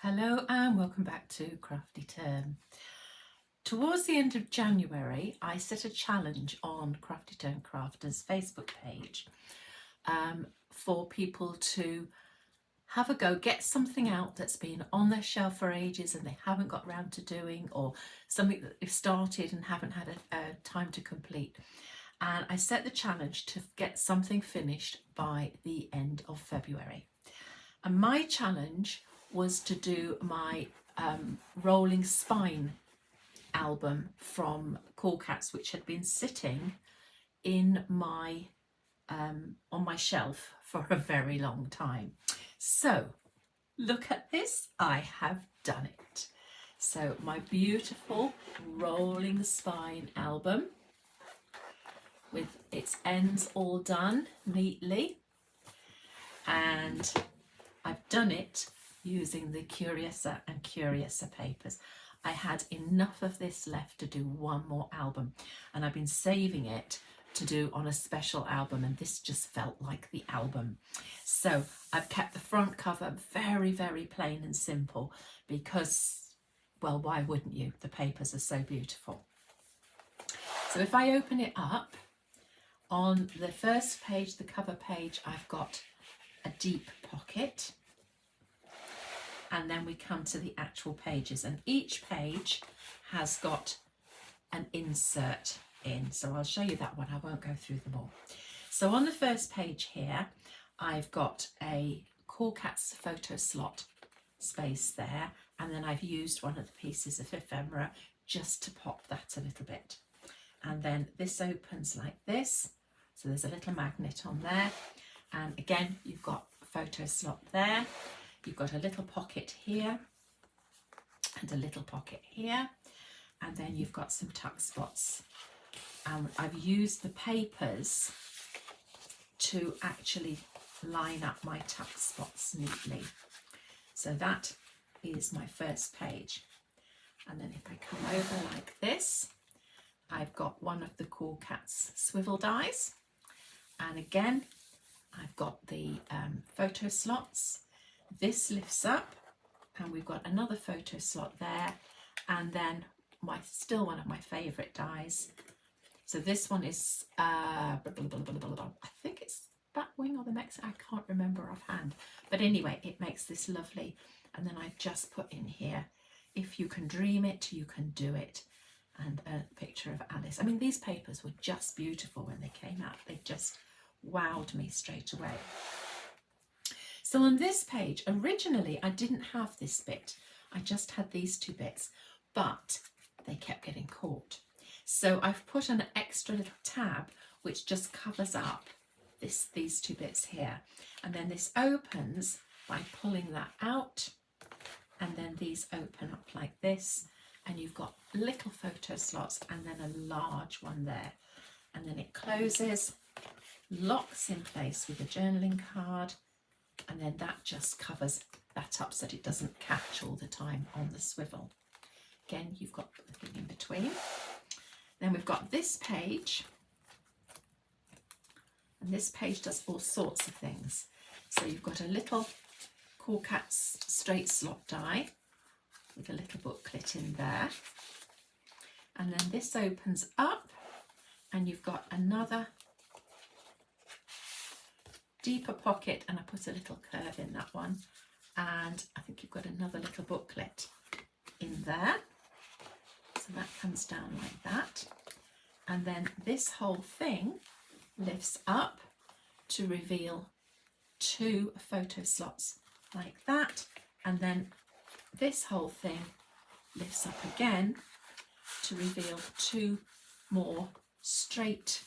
Hello and welcome back to Crafty Turn. Towards the end of January, I set a challenge on Crafty Turn Crafters Facebook page for people to have a go, get something out that's been on their shelf for ages and they haven't got round to doing, or something that they've started and haven't had a time to complete. And I set the challenge to get something finished by the end of February. And my challenge was to do my Rolling Spine album from CoolKatz, which had been sitting in my on my shelf for a very long time. So look at this, I have done it. So my beautiful Rolling Spine album with its ends all done neatly, and I've done it using the Curiouser and Curiouser papers. I had enough of this left to do one more album, and I've been saving it to do on a special album, and this just felt like the album. So I've kept the front cover very, very plain and simple because, well, why wouldn't you? The papers are so beautiful. So if I open it up, on the first page, the cover page, I've got a deep pocket, and then we come to the actual pages, and each page has got an insert in. So I'll show you that one, I won't go through them all. So on the first page here, I've got a CoolKatz photo slot space there, and then I've used one of the pieces of ephemera just to pop that a little bit. And then this opens like this, so there's a little magnet on there, and again you've got a photo slot there. You've got a little pocket here and a little pocket here, and then you've got some tuck spots. I've used the papers to actually line up my tuck spots neatly. So that is my first page. And then if I come over like this, I've got one of the CoolKatz swivel dies. And again, I've got the photo slots. This lifts up, and we've got another photo slot there, and then still one of my favourite dies. So this one is I think it's Batwing or the Mexican, I can't remember offhand, but anyway, it makes this lovely. And then I just put in here, if you can dream it, you can do it, and a picture of Alice. I mean, these papers were just beautiful when they came out. They just wowed me straight away. So on this page, originally I didn't have this bit, I just had these two bits, but they kept getting caught. So I've put an extra little tab which just covers up these two bits here. And then this opens by pulling that out, and then these open up like this, and you've got little photo slots and then a large one there. And then it closes, locks in place with a journaling card, and then that just covers that up so that it doesn't catch all the time on the swivel. Again, you've got the thing in between. Then we've got this page, and this page does all sorts of things. So you've got a little CoolKatz straight slot die with a little booklet in there, and then this opens up, and you've got another deeper pocket, and I put a little curve in that one, and I think you've got another little booklet in there. So that comes down like that, and then this whole thing lifts up to reveal two photo slots like that, and then this whole thing lifts up again to reveal two more straight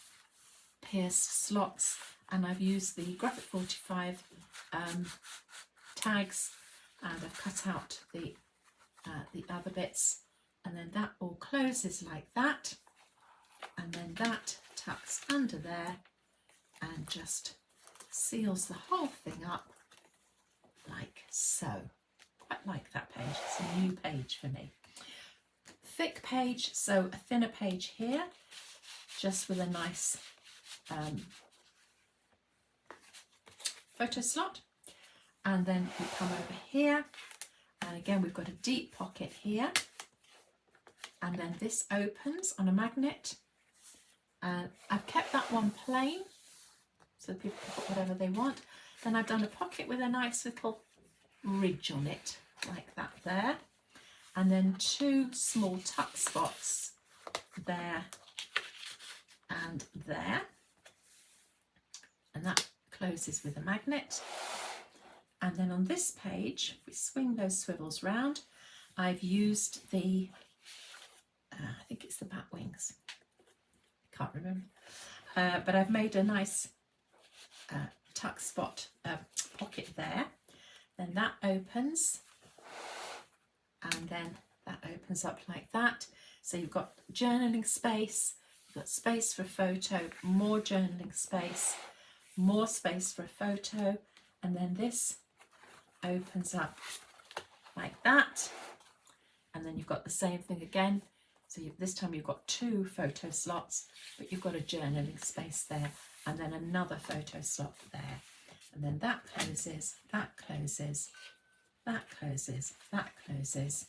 pierced slots. And I've used the Graphic 45 tags, and I've cut out the other bits, and then that all closes like that, and then that tucks under there and just seals the whole thing up like so. Quite like that page, it's a new page for me. Thick page, so a thinner page here, just with a nice photo slot, and then we come over here And again, we've got a deep pocket here. And then this opens on a magnet. And I've kept that one plain, so people can put whatever they want. Then I've done a pocket with a nice little ridge on it, like that there. And then 2 small tuck spots there and there. And that closes with a magnet. And then on this page, we swing those swivels round. I've used the, I think it's the bat wings. Can't remember. But I've made a nice tuck spot pocket there. Then that opens. And then that opens up like that. So you've got journaling space, you've got space for a photo, more journaling space, more space for a photo. And then this opens up like that, and then you've got the same thing again. So this time you've got 2 photo slots, but you've got a journaling space there, and then another photo slot there, and then that closes, that closes, that closes, that closes,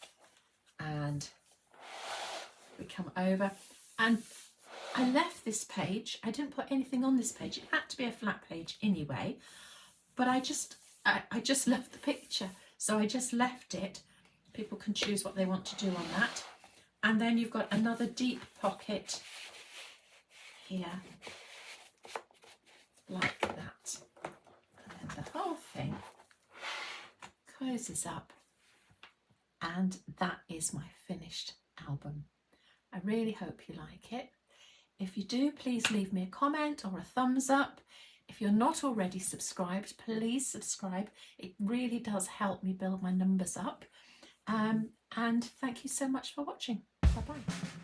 and we come over. And I left this page, I didn't put anything on this page, it had to be a flat page anyway, but I just left the picture, so I just left it. People can choose what they want to do on that. And then you've got another deep pocket here, like that. And then the whole thing closes up, and that is my finished album. I really hope you like it. If you do, please leave me a comment or a thumbs up. If you're not already subscribed, please subscribe. It really does help me build my numbers up. And thank you so much for watching. Bye-bye.